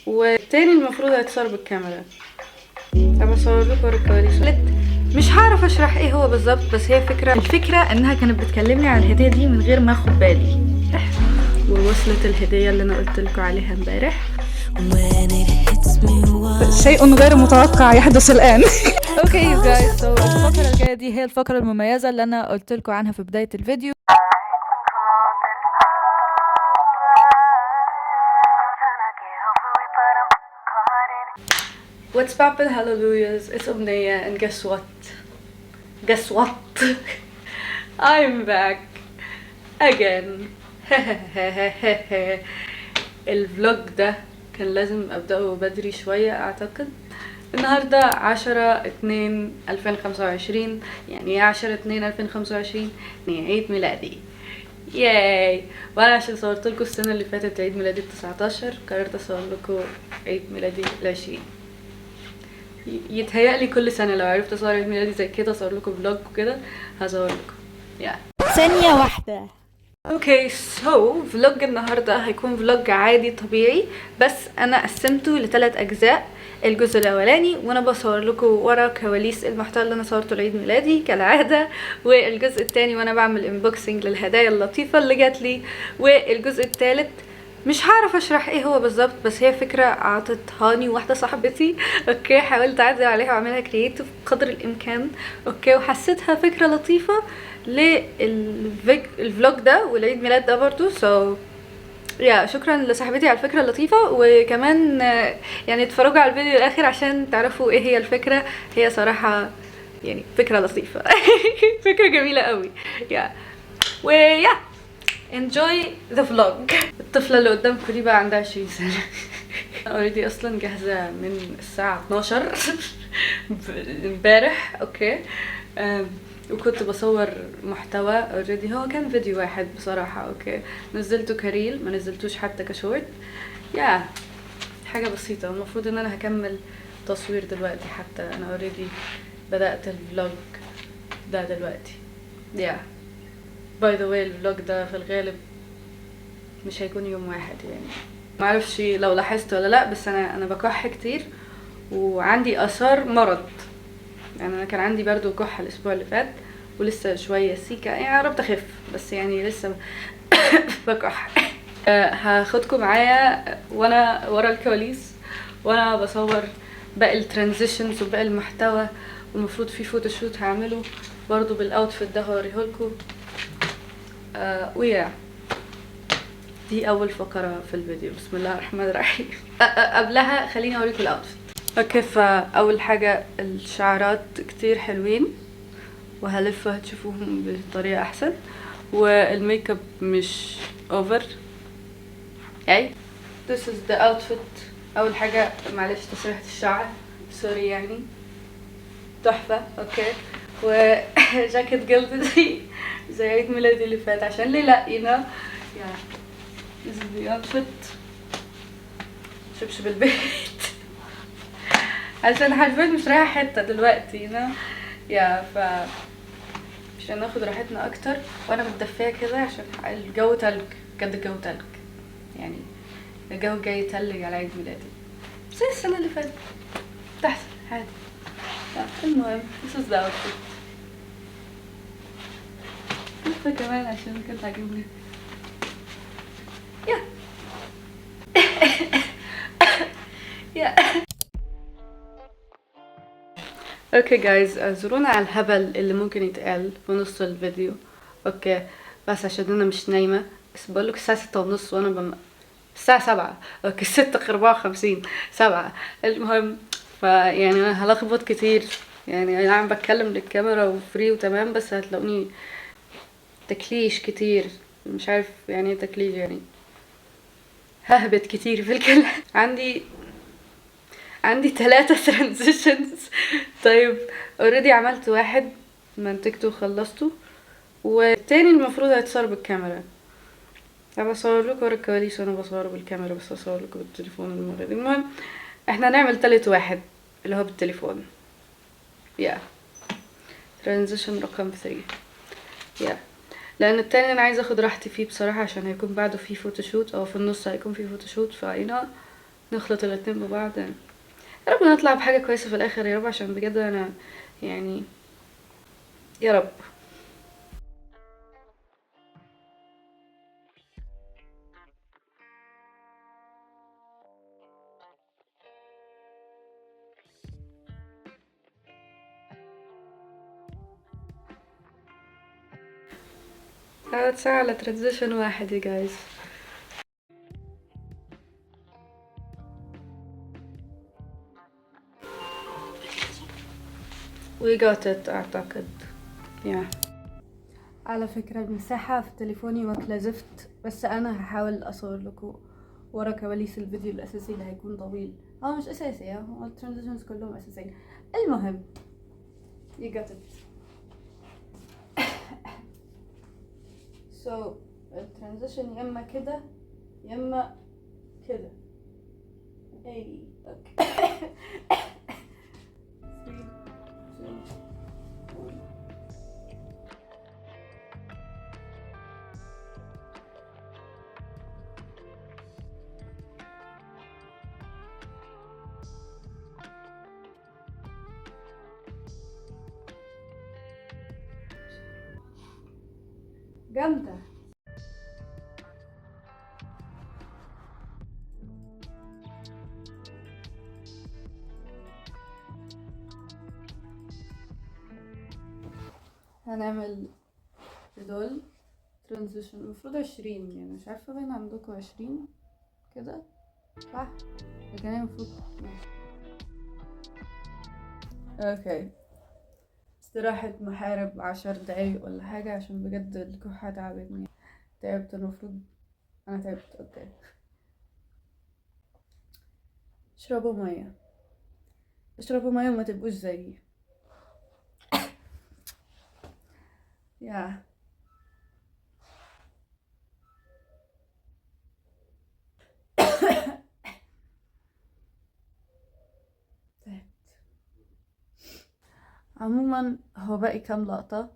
والتاني المفروض هيتصور بالكاميرا. انا بصور لكم الكواليس. مش هعرف اشرح ايه هو بالظبط، بس هي الفكره انها كانت بتكلمني عن الهديه دي من غير ما اخد بالي، ووصلت الهديه اللي انا قلت لكم عليها امبارح. شيء غير متوقع يحدث الآن. اوكي يو جايز، الفقرة الجاية دي هي الفقرة المميزة اللي انا قلت لكم عنها في بداية الفيديو. What's poppin' hallelujahs, it's أمنية and guess what I'm back again. الفلوج ده كان لازم أبدأه بدري شوية أعتقد. النهاردة 10/2/2025، يعني 10/2/2025 يعني عيد ميلادي، ياي. وانا عشان صورت لكم السنة اللي فاتت عيد ميلادي 19 قررت اصور لكم عيد ميلادي 20. يتهيألي كل سنة لو عرفت اصور عيد ميلادي زي كده اصور لكم فلوج وكده هصور لكم ثانية واحدة. اوكي فلوج النهارده هيكون فلوج عادي طبيعي، بس انا قسمته ل3 اجزاء. الجزء الاولاني وانا بصور لكم ورا كواليس المحتوى اللي انا صورته لعيد ميلادي كالعاده، والجزء الثاني وانا بعمل انبوكسنج للهدايا اللطيفه اللي جات لي، والجزء الثالث مش هعرف اشرح ايه هو بالظبط، بس هي فكره عطتهاني واحده صاحبتي. اوكي، حاولت اعدل عليها واعملها كرييتيف قدر الامكان. اوكي، وحسيتها فكره لطيفه للفلوج ده والعيد ميلاد ده برضو. شكرا لصاحبتي على الفكره اللطيفه، وكمان يعني اتفرجوا على الفيديو الاخر عشان تعرفوا ايه هي الفكره. هي صراحه يعني فكره لطيفه فكره جميله قوي. enjoy the vlog. الطفله اللي قدامكم دي بقى عندها 20 سنه. اوريدي اصلا جاهزه من الساعه 12 امبارح. اوكي، وكنت بصور محتوى اوريدي. هو كان فيديو واحد بصراحه. اوكي، نزلته كريل، ما نزلتوش حتى كشورت. حاجه بسيطه. المفروض ان انا هكمل تصوير دلوقتي، حتى انا اوريدي بدات الفلوج ده دلوقتي. باي ذا واي الفلوج ده في الغالب مش هيكون يوم واحد، يعني معرفش لو لاحظت ولا لا، بس انا بكح كتير وعندي اثار مرض. يعني انا كان عندي برضو كحة الاسبوع اللي فات، ولسه شوية سيكا، يعني قربت اخف، بس يعني لسه بكح. هاخدكم معايا وانا ورا الكواليس وانا بصور باقي الترانزيشنز وباقي المحتوى، والمفروض في فوتوشوت هعمله برضو بالاوتفيت ده هوريهولكم. دي اول فقرة في الفيديو. بسم الله الرحمن الرحيم. قبلها خليني اوريكم الاوتفيت. اوكي، فاول حاجة الشعرات كتير حلوين وهلف هتشوفوهم بطريقة احسن، والميك اب مش اوفر. this is the outfit. اول حاجة معلش تسريحة الشعر، سوري يعني، تحفة. اوكي، وجاكيت جلد زي عيد ميلادي اللي فات، عشان ليه لا this is the outfit. شبشب البيت عشان حرفيا مش رايحة حتة دلوقتي عشان ناخد راحتنا اكتر، وانا متدفية كده عشان الجو تلج، بجد الجو تلج، يعني الجو جاي تلج على عيد ميلادي زي السنة اللي فاتت، تحسن عادي. المهم this is the outfit. لفة كمان عشان كانت عاجبني. اوكي جايز، اعذرونا على الهبل اللي ممكن يتقال في نص الفيديو. اوكي، بس عشان انا مش نايمه، بس بقولك الساعه 6:30 وانا الساعه 7. اوكي 6:54 7. المهم يعني انا هلخبط كتير، يعني انا عم بتكلم للكاميرا وفري وتمام، بس هتلاقوني تكليش كتير. مش عارف يعني ايه تكليش، يعني ههبط كتير في الكلام. عندي 3 ترانزيشنز. طيب اوريدي عملت واحد منتجته وخلصته، والتاني المفروض هيتصور بالكاميرا. انا بصور لكم ورا الكواليس وانا بصور بالكاميرا، بس بصور لكم بالتليفون المرة دي. المهم احنا هنعمل تالت واحد اللي هو بالتليفون. ترانزيشن رقم 3. لان التاني انا عايزه اخد راحتي فيه بصراحه، عشان هيكون بعده فيه فوتوشوت، او في النص هيكون فيه فوتوشوت، نخلط الاتنين ببعض. يا رب نطلع بحاجة كويسة في الاخر يا رب، عشان بجد انا يعني يا رب. قعدت ساعة على ترانزيشن واحد يا جايز. we got it اعتقد. على فكرة المساحة في تليفوني واكلة زفت، بس انا هحاول اصور لكم ورا كواليس الفيديو الاساسي اللي هيكون طويل. هو مش اساسي، هو الترانزيشنز كلهم اساسيين. المهم you got it. so الترانزيشن يا اما كده يا اما كده. اي اوكي. 3 2 1. جامدة. هنعمل دول ترانزيشن المفروض 20، يعني مش عارفة باين عندكم 20 كده صح؟ لكن هي المفروض اوكي. استراحة محارب 10 دقايق ولا حاجة، عشان بجد الكحة تعبتني. تعبت المفروض، انا تعبت. اوكي اشربوا مية، اشربوا مية وما تبقوش زيي. يا عموما هو باقي كام لقطة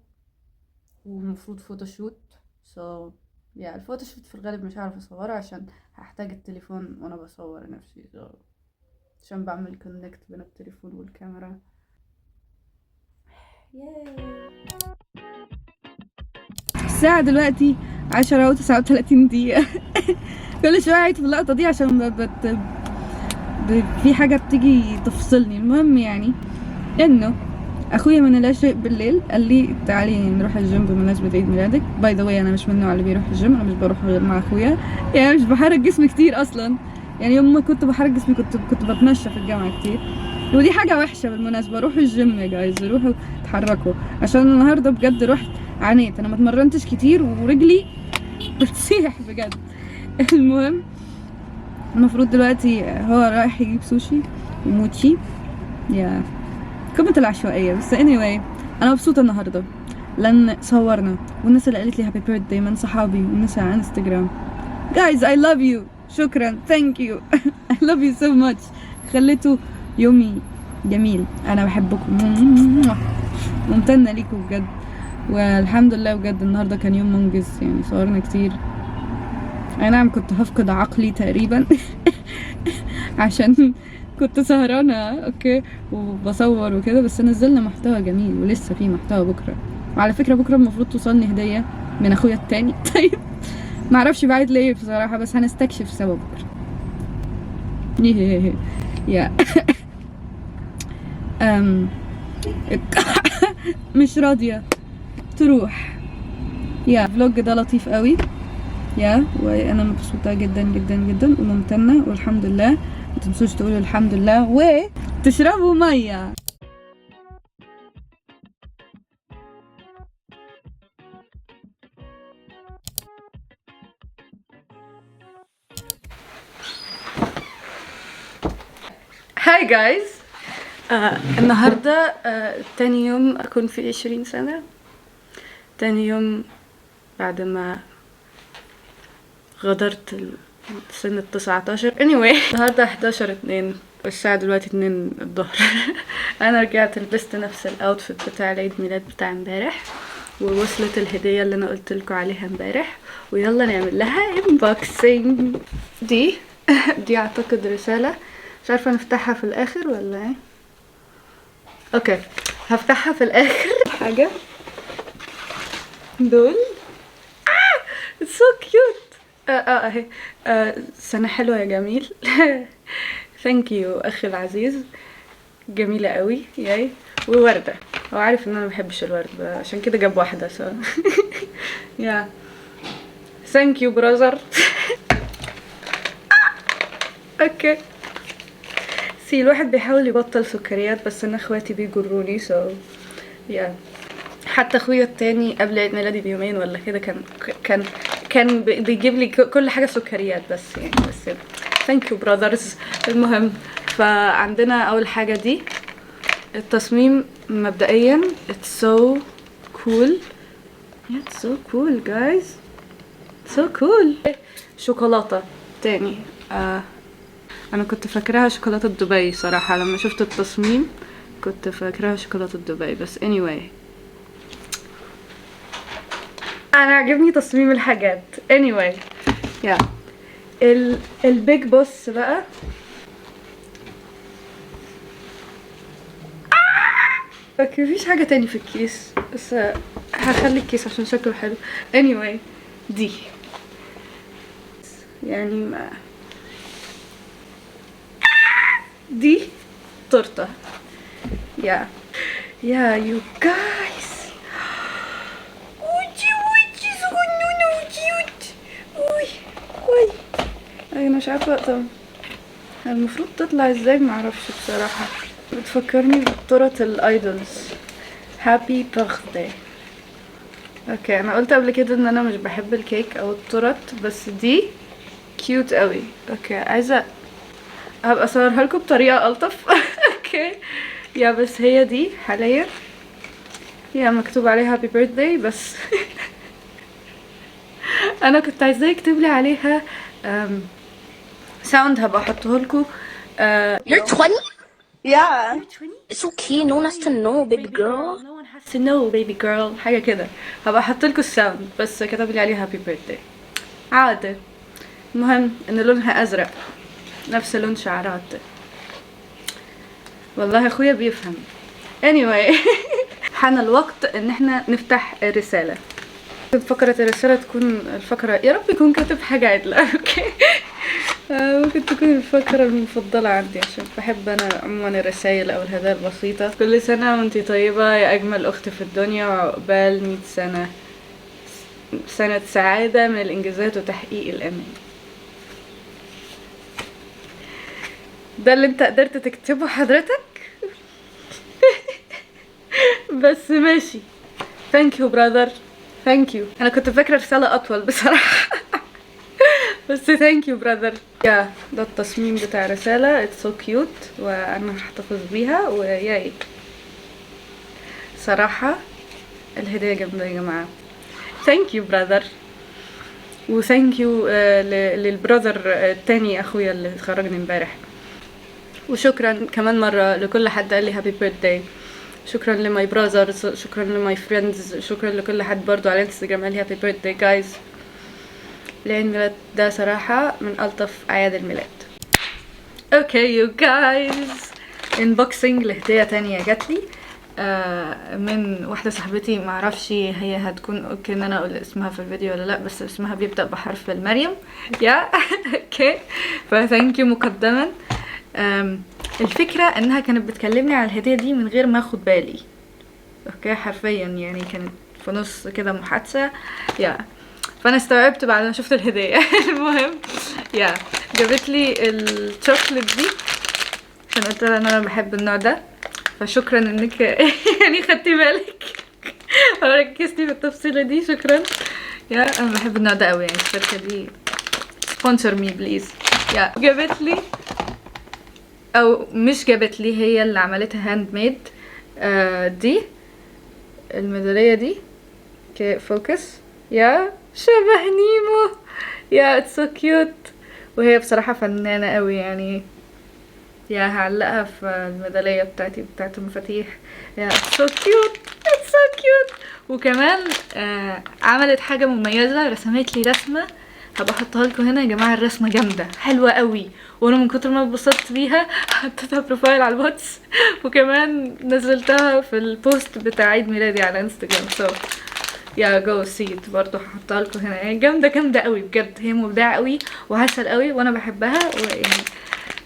والمفروض فوتوشوت. الفوتوشوت في الغالب مش هعرف اصوره عشان هحتاج التليفون وانا بصور نفسي، عشان بعمل كونكت بين التليفون والكاميرا. الساعة دلوقتي 10:39. كل شوية عيد في اللقطة دي عشان في حاجة بتيجي تفصلني. المهم يعني انه اخويا من لا شيء بالليل قال لي تعالي نروح الجيم بمناسبة عيد ميلادك. باي ذا واي انا مش من النوع اللي بيروح الجيم، انا مش بروح غير مع اخويا، يعني مش بحرك جسمي كتير اصلا. يعني يوم ما كنت بحرك جسمي كنت بتمشى في الجامعة كتير، ودي حاجة وحشة بالمناسبة. روحوا الجيم يا جايز، روحوا اتحركوا. عشان النهاردة بجد رحت عانيت، انا ما اتمرنتش كتير ورجلي بتسيح بجد. المهم المفروض دلوقتي هو رايح يجيب سوشي وموتشي، يا قمة العشوائية. بس anyway انا مبسوطة النهاردة لان صورنا، والناس اللي قالت لي هابي بيرثداي من صحابي والناس على انستغرام. guys I love you، شكرا، thank you. I love you so much. خليتوا يومي جميل، انا بحبكم، ممتنة ليكم بجد. والحمد لله بجد النهاردة كان يوم منجز، يعني صورنا كتير. اي نعم كنت هفقد عقلي تقريبا عشان كنت سهرانة اوكي وبصور وكده، بس نزلنا محتوى جميل ولسه في محتوى بكرة. وعلى فكرة بكرة المفروض توصلني هدية من اخويا التاني. طيب معرفش بعد ليه بصراحة، بس هنستكشف سوا بكرة. يا مش راضية تروح. يا فلوج ده لطيف قوي، وانا مبسوطة جدا جدا جدا وممتنة والحمد لله. متنسوش تقولوا الحمد لله وتشربوا مية. هاي جايز، النهاردة تاني يوم أكون في 20 سنة، تاني يوم بعد ما غادرت سن 19. anyway النهاردة 11/2 والساعة دلوقتي 2 الظهر. أنا رجعت لبست نفس الأوتفيت بتاع العيد ميلاد بتاع امبارح، ووصلت الهدية اللي أنا قلتلكوا عليها امبارح، ويلا نعمل لها unboxing. دي دي اعتقد رسالة، مش عارفة نفتحها في الاخر ولا ايه. اوكي هفتحها في الاخر. حاجة دول so cute. اهي. سنة حلوة يا جميل. ثانك يو اخي العزيز، جميلة قوي ياي. ووردة، هو عارف ان انا مبحبش الورد عشان كده جاب واحدة يا ثانك يو براذر. اوكي سي الواحد بيحاول يبطل سكريات بس انا اخواتي بيجروني يا حتى اخويا التاني قبل عيد ميلادي بيومين ولا كده كان بيجيب لي كل حاجه سكريات بس يعني بس ثانك يو براذرز. المهم فعندنا اول حاجه دي التصميم مبدئيا it's so cool. it's so cool guys, so cool. شوكولاته تاني. انا كنت فاكراها شوكولاته دبي صراحه، لما شفت التصميم كنت فاكراها شوكولاته دبي بس anyway انا عجبني تصميم الحاجات anyway يا البيج بوس بقى. اوكي مفيش حاجه تاني في الكيس بس هخلي الكيس عشان شكله حلو. anyway دي يعني ما دي تورته يا يو جايز. انا مش عارفه طب المفروض تطلع ازاي معرفش بصراحه. بتفكرني بتورت الايدولز. هابي بيرثداي. اوكي انا قلت قبل كده ان انا مش بحب الكيك او التورت بس دي كيوت قوي. اوكي عايزه هبقى اصورها لكم بطريقه الطف. اوكي يا بس هي دي حاليا هي مكتوب عليها هابي بيرثداي بس انا كنت عايزاه يكتب لي عليها ساوند هبقى احطه لكم. You're 20? Yeah. It's okay. No one has to know, baby girl. No one has to know baby girl. حاجة كده هبقى احط لكم الساوند بس كتب لي عليها هابي بيرثداي عادة. المهم ان لونها ازرق نفس لون شعرات. والله اخويا بيفهم. anyway حان الوقت ان احنا نفتح الرسالة. فقرة الرسالة تكون الفقرة يا رب يكون كاتب حاجة عدلة. اوكي ممكن تكون الفقرة المفضلة عندي عشان بحب انا عموما الرسائل او الهدايا البسيطة. كل سنة وانتي طيبة يا اجمل اخت في الدنيا وعقبال 100 سنة سعادة من الانجازات وتحقيق الامال. ده اللي انت قدرت تكتبه حضرتك؟ بس ماشي. ثانك يو براذر ثانك يو. انا كنت فاكره رساله اطول بصراحه بس ثانك يو براذر. يا ده التصميم بتاع رساله اتس سو كيوت وانا هحتفظ بيها وياي صراحه الهديه جامده يا جماعه. ثانك يو براذر وثانك يو للبراذر التاني اخويا اللي اتخرجني امبارح. وشكرا كمان مره لكل حد قال لي هابي بيرثداي. شكرا لماي براذرز، شكرا لماي فريندز، شكرا لكل حد برضو على انستغرام قال لي هابي بيرثداي جايز. العيد ميلاد ده صراحه من الطف اعياد الميلاد. اوكي يو جايز انبوكسنج لهديه تانية جاتلي من واحده صاحبتي معرفش هي هتكون اوكي ان انا اقول اسمها في الفيديو ولا لا بس اسمها بيبدا بحرف المريم يا اوكي فثانك يو مقدما. الفكره انها كانت بتكلمني على الهديه دي من غير ما اخد بالي. اوكي حرفيا يعني كانت في نص كده محادثه يا فانا استوعبت بعد ما شفت الهديه. المهم يا جابت لي الشوكليت دي عشان قلت لها ان انا بحب النوع ده فشكرا انك يعني خدتي بالك وركزتي في التفصيله دي. شكرا يا انا بحب النوع ده قوي يعني الشركه دي سبونسر مي بليز. يا جابت لي او مش جابت لي هي اللي عملتها هاند ميد. دي الميداليه دي اوكي فوكس يا شبه نيمو يا اتس سو كيوت وهي بصراحه فنانه قوي يعني يا هعلقها في الميداليه بتاعتي بتاعت المفاتيح يا اتس سو كيوت اتس سو كيوت. وكمان عملت حاجه مميزه رسمت لي رسمه هبقى احطها لكم هنا يا جماعه. الرسمه جامده حلوه قوي، وانا من كتر ما اتبسطت بيها حطيتها بروفايل على الواتس، وكمان نزلتها في البوست بتاع عيد ميلادي على انستجرام. يا جو سيت برضه هحطها لكم هنا. يعني جامده قوي بجد، هي مبدعه قوي وعسل قوي وانا بحبها. ويعني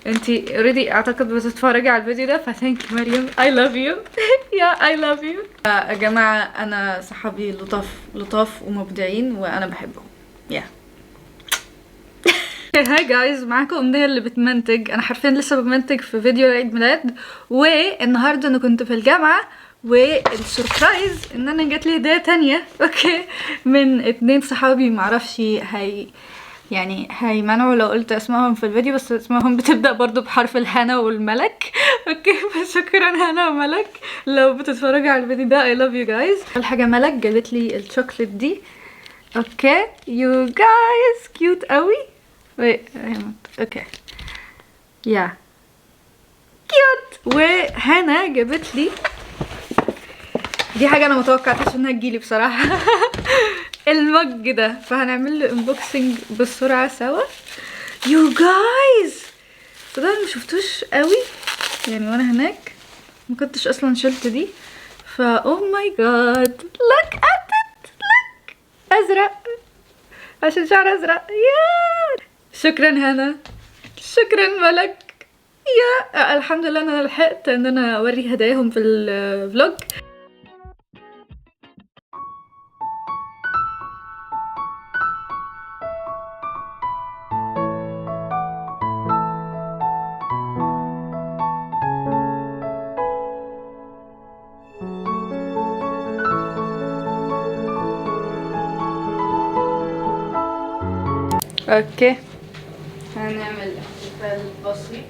انتي اوريدي اعتقد بتتفرجي على الفيديو ده، فثانك يو مريم. I love you. يا I love you. يا جماعه انا صحابي لطاف ومبدعين وانا بحبهم. هاي جايز، معاكم امنيه اللي بتمنتج. انا حرفيا لسه بمنتج في فيديو العيد ميلاد، والنهارده انا كنت في الجامعه، والسربرايز ان انا جات لي هديه تانية اوكي من 2 صحابي. معرفش يعني هيمنعوا لو قلت اسمائهم في الفيديو، بس اسمائهم بتبدا برضو بحرف الهنا والملك اوكي. فشكرا هنا وملك لو بتتفرجوا على الفيديو ده. I love you guys. اول حاجه ملك جابت لي الشوكليت دي اوكي. you guys كيوت قوي. اوكي يا كيوت. وهنا جابت لي دي حاجه انا متوقعتش انها تجيلي بصراحه المج ده، فهنعمل له انبوكسنج بسرعه سوا. يو جايز طبعا ما شفتوش قوي يعني وانا هناك، ما كنتش اصلا شلت دي. اوه ماي جاد look at it. look ازرق عشان شعر ازرق. يا شكرا هنا، شكرا ملك. يا الحمد لله انا لحقت ان انا اوري هداياهم في الفلوج. اوكي هنعمل احتفال بسيط،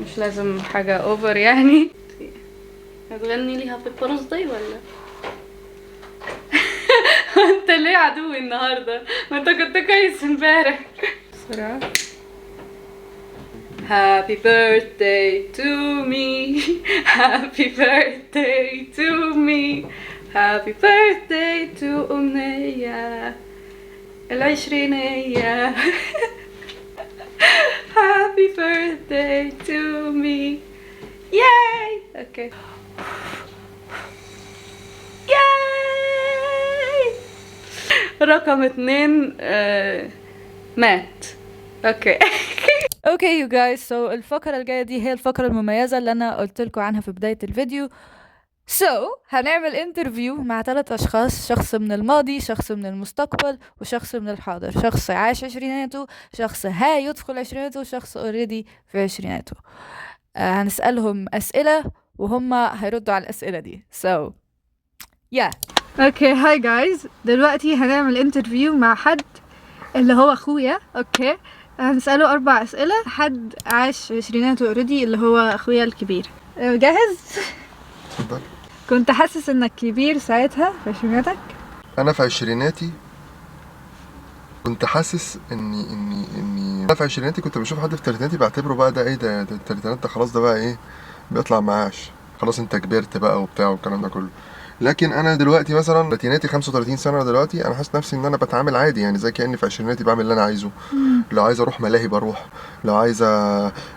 مش لازم حاجة اوفر يعني. هتغني لي هابي بيرثداي ولا انت ليه عدوي النهارده؟ ما انت كنت كويس امبارح. بسرعة. Happy birthday to me. Happy birthday to me. Happy birthday to أمنية العشرينية. Happy birthday to me. Yay! Okay. Yay! رقم 2 مات. اوكي اوكي يو جايز، سو الفقرة الجاية دي هي الفقرة المميزة اللي انا قلت لكم عنها في بداية الفيديو. هنعمل انترفيو مع 3 اشخاص، شخص من الماضي، شخص من المستقبل، وشخص من الحاضر. شخص عاش عشريناته، شخص هيدخل عشريناته، وشخص اوريدي في عشريناته. هنسألهم اسئلة وهم هيردوا على الاسئلة دي. اوكي هاي جايز، دلوقتي هنعمل انترفيو مع حد اللي هو اخويا. اوكي هنسأله 4 اسئلة. حد عاش عشريناته اوريدي اللي هو اخويا الكبير. جاهز؟ اتفضل. كنت حاسس انك كبير ساعتها في عشريناتك؟ انا في عشريناتي كنت حاسس اني انا في عشريناتي كنت بشوف حد في تلاتيناتي بعتبره بقى ده ايه ده التلاتينات ده خلاص، ده بقى ايه بيطلع معاش، خلاص انت كبرت بقى وبتاع والكلام ده كله. لكن انا دلوقتي مثلا تلاتيناتي 35 سنه دلوقتي، انا حاسس نفسي ان انا بتعامل عادي يعني زي كاني في عشريناتي بعمل اللي انا عايزه. لو عايز اروح ملاهي بروح، لو عايز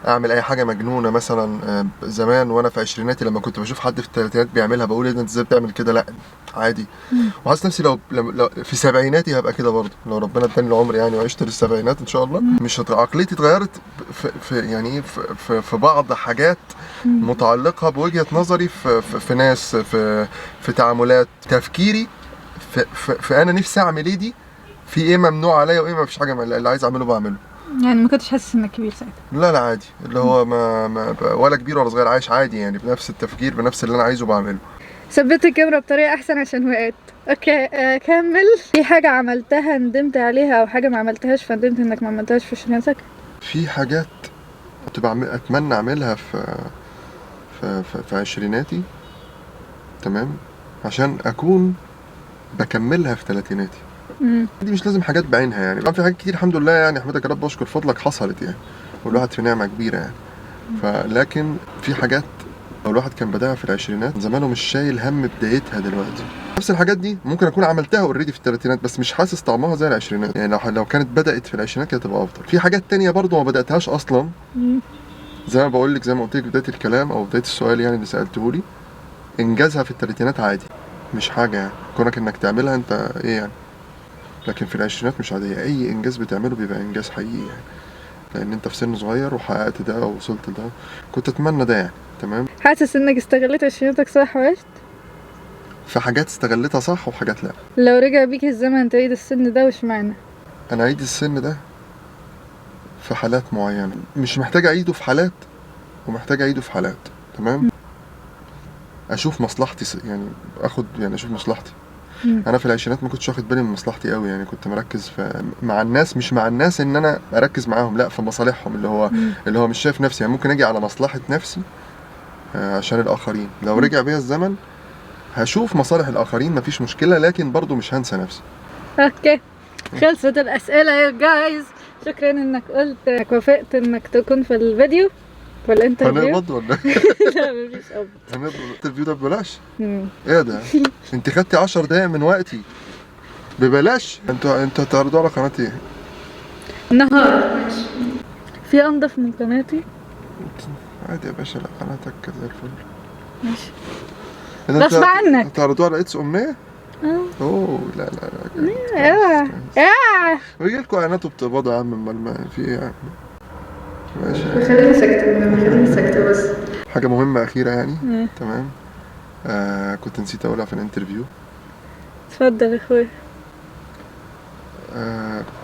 اعمل اي حاجه مجنونه مثلا زمان وانا في عشريناتي لما كنت بشوف حد في الثلاثينات بيعملها بقول ايه ده انت ازاي بتعمل كده، لا عادي. وحاسس نفسي لو في سبعيناتي هبقى كده برضه، لو ربنا اداني العمر يعني وعشت للسبعينات ان شاء الله. مش عقليتي اتغيرت في يعني في بعض حاجات متعلقه بوجهه نظري في ناس في تعاملات تفكيري في انا نفسي اعمل ايه دي، في ايه ممنوع عليا وايه ما فيش حاجه اللي عايز اعمله بعمله. يعني ما كنتش حاسس انك كبير ساعتها؟ لا عادي، اللي هو ما ولا كبير ولا صغير، عايش عادي يعني بنفس التفكير بنفس اللي انا عايزه بعمله. ثبت الكاميرا بطريقه احسن عشان وقعت. اوكي كمل. في حاجه عملتها ندمت عليها او حاجه ما عملتهاش فندمت انك ما عملتهاش في عشريناتك؟ في حاجات كنت اتمنى اعملها في عشريناتي تمام عشان اكون بكملها في ثلاثيناتي. دي مش لازم حاجات بعينها يعني، في حاجات كتير الحمد لله يعني احمدك يا رب واشكر فضلك حصلت يعني، والواحد في نعمه كبيره يعني. لكن في حاجات لو الواحد كان بداها في العشرينات زمانه مش شايل هم بدايتها دلوقتي. نفس الحاجات دي ممكن اكون عملتها اوريدي في الثلاثينات، بس مش حاسس طعمها زي العشرينات. يعني لو كانت بدات في العشرينات كانت تبقى افضل. في حاجات تانية برضو ما بداتهاش اصلا، زي ما بقول لك، زي ما قلت لك بدايه الكلام او بدايه السؤال يعني اللي سالته لي، انجازها في الثلاثينات عادي، مش حاجه يعني كونك انك تعملها انت ايه يعني. لكن في العشرينات مش عاديه، اي انجاز بتعمله بيبقى انجاز حقيقي يعني، لان انت في سن صغير وحققت ده او وصلت لده. كنت اتمنى ده يعني. تمام. حاسس انك استغلت عشريناتك صح وعشت؟ في حاجات استغلتها صح وحاجات لا. لو رجع بيك الزمن تعيد السن ده وش معنى؟ انا اعيد السن ده في حالات معينه، مش محتاج اعيده في حالات ومحتاج اعيده في حالات. تمام. اشوف مصلحتي يعني اخد يعني اشوف مصلحتي. انا في العشرينات ما كنتش واخد بالي من مصلحتي قوي يعني، كنت مركز في مع الناس، مش مع الناس ان انا اركز معاهم، لا في مصالحهم، اللي هو مش شايف نفسي يعني. ممكن اجي على مصلحه نفسي عشان الاخرين. لو رجع بيا الزمن هشوف مصالح الاخرين مفيش مشكله، لكن برضو مش هنسى نفسي. اوكي، خلصت الاسئله يا جايز. شكرا انك قلت انك وافقت انك تكون في الفيديو في الانترفيو. هنقبض ولا لا مفيش قبض. هنقبض الانترفيو ده ببلاش؟ ايه ده؟ انت خدتي 10 دقايق من وقتي ببلاش؟ انتوا هتعرضوا على قناتي ايه؟ النهار في انضف من قناتي. عادي يا باشا، لا قناتك زي الفل. ماشي. إذا غصب عنك. هتعرضوها على اتس امنيه؟ اوه لا ويجي لكم اعلانات وبتقبضوا يا عم، امال ما في ايه يعني؟ ماشي. خليني ساكتة بس. حاجة مهمة أخيرة يعني. تمام. كنت نسيت أقولها في الانترفيو. اتفضل يا اخويا.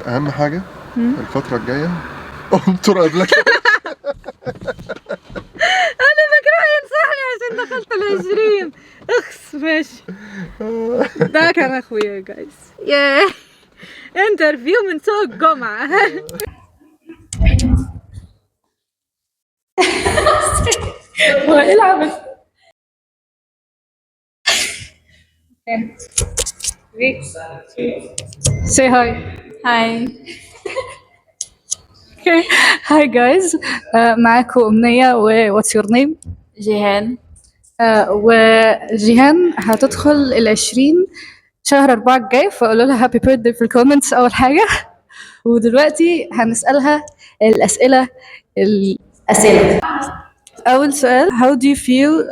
أهم حاجة الفترة الجاية انطر قبلك. انا فاكره ينصحني عشان دخلت 20. اخس ماشي. ده كان اخويا جايز. ياه انترفيو من سوق الجمعة. هو ايه العبث؟ Say hi. Hi. Okay. Hi guys. معاكم أمنية و what's your name؟ جيهان. وجيهان هتدخل 20 شهر 4 الجاي، فقولوا لها هابي بيرثدي في الكومنتس أول حاجة. ودلوقتي هنسألها الأسئلة. أول سؤال: How do you feel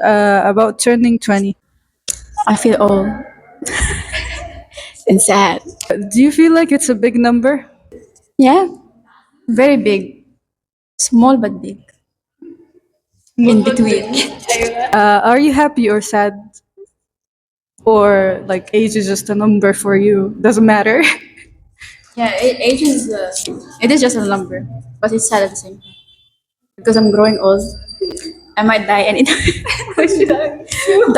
about turning 20? I feel old and sad. Do you feel like it's a big number? Yeah, very big. Small but big. In between. Are you happy or sad? Or like age is just a number for you? Doesn't matter. Yeah, age is it is just a number, but it's sad at the same time because I'm growing old. I might die anytime.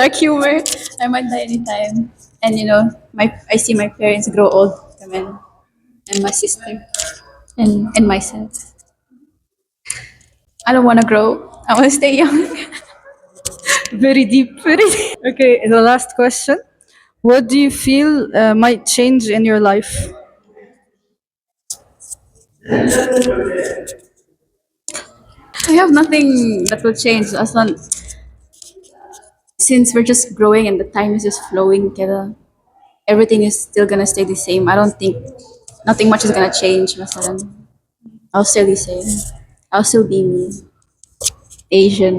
Dark humor. I might die anytime, and you know, I see my parents grow old, and my sister, and myself. I don't want to grow. I want to stay young. Very deep. Very deep. Okay, the last question. What do you feel might change in your life? I have nothing that will change as long since we're just growing and the time is just flowing together. Everything is still gonna stay the same. I don't think nothing much is gonna change. مثلا. I'll still be same. I'll still be me. Asian.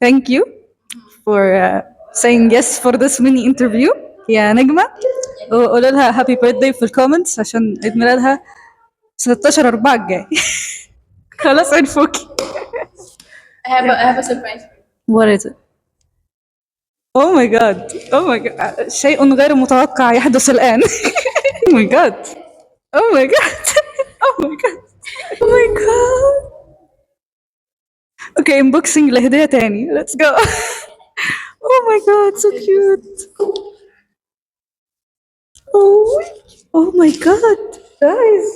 Thank you for saying yes for this mini interview يا نجمة. وقولوا لها happy birthday في الكومنتس عشان عيد ميلادها 16 4 الجاي. خلاص عرفوكي. I have a surprise. What is it? Oh my god. Oh my god. شيء غير متوقع يحدث الآن. Oh my god. Oh my god. Oh my god. Oh my god. Okay, unboxing لهدية تاني. Let's go. Oh my god, so cute. Oh my god. Guys,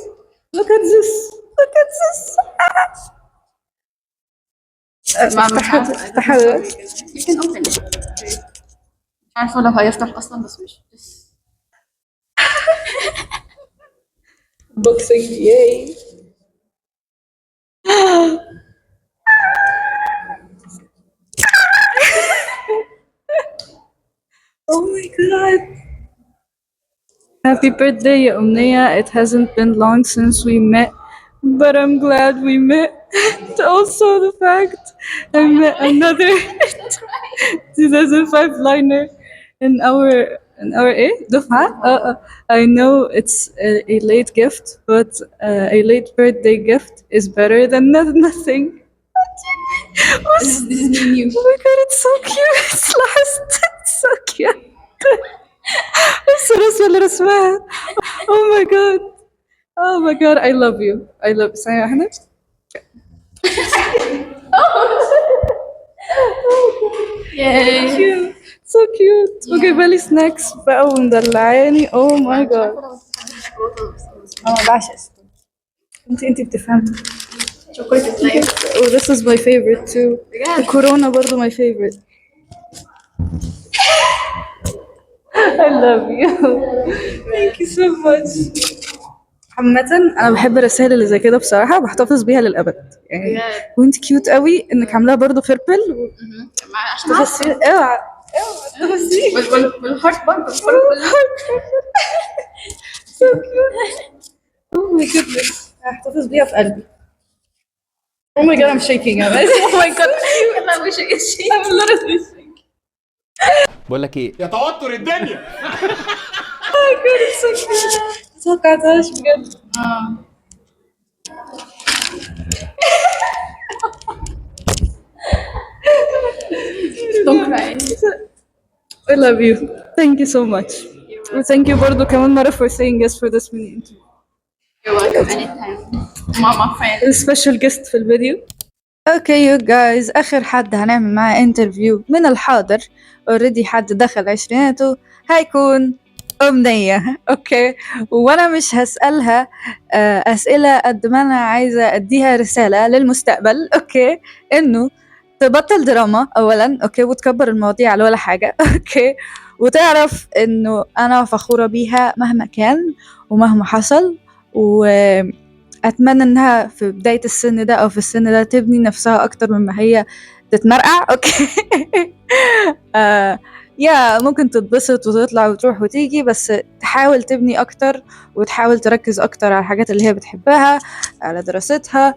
look at this. Look at this. افتحها. You can open it. مش عارفة لو هيفتح أصلا بس مش. Unboxing, yay. Happy birthday يا أمنية. It hasn't been long since we met, but I'm glad we met. Also the fact I met another 2005 liner in our دفعة. I know it's a late gift, but a late birthday gift is better than nothing. This is new. Oh my god, it's so cute. It's last. It's so cute. بس الرسمة اللي رسمها. Oh my god. Oh my god, I love you. I love you. ثانية واحدة. Yay. Cute. So cute. وجايبة لي سناكس بقى ومدلعاني. Oh my god. بعشق انتي بتفهمي. Chocolate is life. Oh, this is my favorite too. الكورونا برضو my favorite. I love you. Thank you so much. عامة أنا بحب الرسائل اللي زي كده بصراحة، بحتفظ بيها للأبد يعني. وانت كيوت قوي إنك عاملاها برضو بيربل. عشان تفاصيل اوعى تفاصيل. والهارت برضه. So cute. Oh my goodness. هحتفظ بيها في قلبي. Oh my god, I'm shaking. Oh my god. I'm wishing I'm literally shaking. بقول لك ايه يا توتر الدنيا. Oh my god, it's so cute. متوقعتهاش بجد. Don't cry. I love you. Thank you so much. Thank you برضو كمان مرة for saying yes for this mini interview. You're welcome anytime. Mama friend. Special guest في الفيديو. اوكي يو جايز، اخر حد هنعمل معاه انترفيو من الحاضر، اوريدي حد دخل عشريناته، هيكون أمنية. اوكي، وانا مش هسألها اسئلة قد ما انا عايزة اديها رسالة للمستقبل. اوكي، انه تبطل دراما اولا، اوكي، وتكبر المواضيع على ولا حاجة. اوكي، وتعرف انه انا فخورة بيها مهما كان ومهما حصل، واتمنى انها في بداية السن ده او في السن ده تبني نفسها اكتر مما هي تتمرقع. اوكي. يا ممكن تتبسط وتطلع وتروح وتيجي، بس تحاول تبني اكتر وتحاول تركز اكتر على الحاجات اللي هي بتحبها، على دراستها،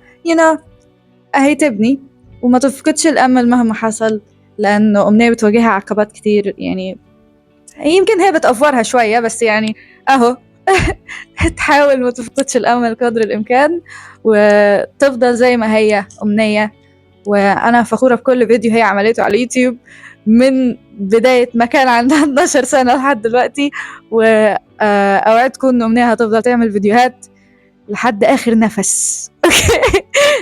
اهي تبني وما تفقدش الامل مهما حصل، لانه امنية بتواجهها عقبات كتير. يعني يمكن هي بتأفورها شوية، بس يعني اهو تحاول ما تفقدش الامل قدر الامكان وتفضل زي ما هي أمنية. وانا فخورة بكل فيديو هي عملته على اليوتيوب من بداية ما كان عندها 12 سنة لحد دلوقتي، واوعدكم ان أمنية هتفضل تعمل فيديوهات لحد اخر نفس.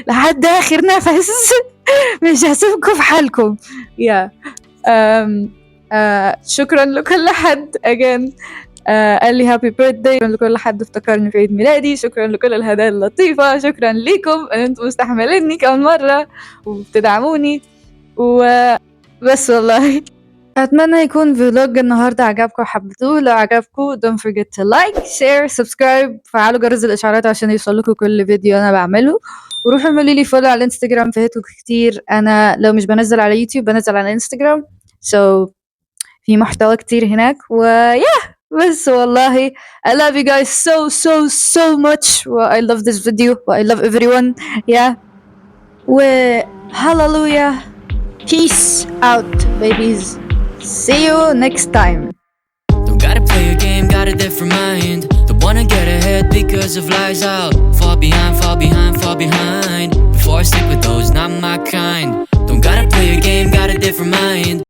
لحد اخر نفس. مش هسيبكم في حالكم. يا شكرا لكل حد again قال لي هابي بيرثداي، شكرا لكل حد افتكرني في عيد ميلادي، شكرا لكل الهدايا اللطيفة، شكرا ليكم ان انتم مستحمليني كمان مرة وبتدعموني وبس. والله اتمنى يكون فلوج النهارده عجبكم وحبيتوه. لو عجبكم don't forget to like share subscribe، فعلوا جرس الاشعارات عشان يوصلكم كل فيديو انا بعمله، وروحوا اعملوا لي فولو على الانستجرام، فهتكم كتير. انا لو مش بنزل على يوتيوب بنزل على انستجرام، في محتوى كتير هناك. بس والله I love you guys so much. I love this video. I love everyone. Hallelujah. Peace out, babies. See you next time. Don't gotta play a game, got a different mind. Don't wanna get ahead because of lies. I'll fall behind. Before I stick with those, not my kind. Don't gotta play a game, got a different mind.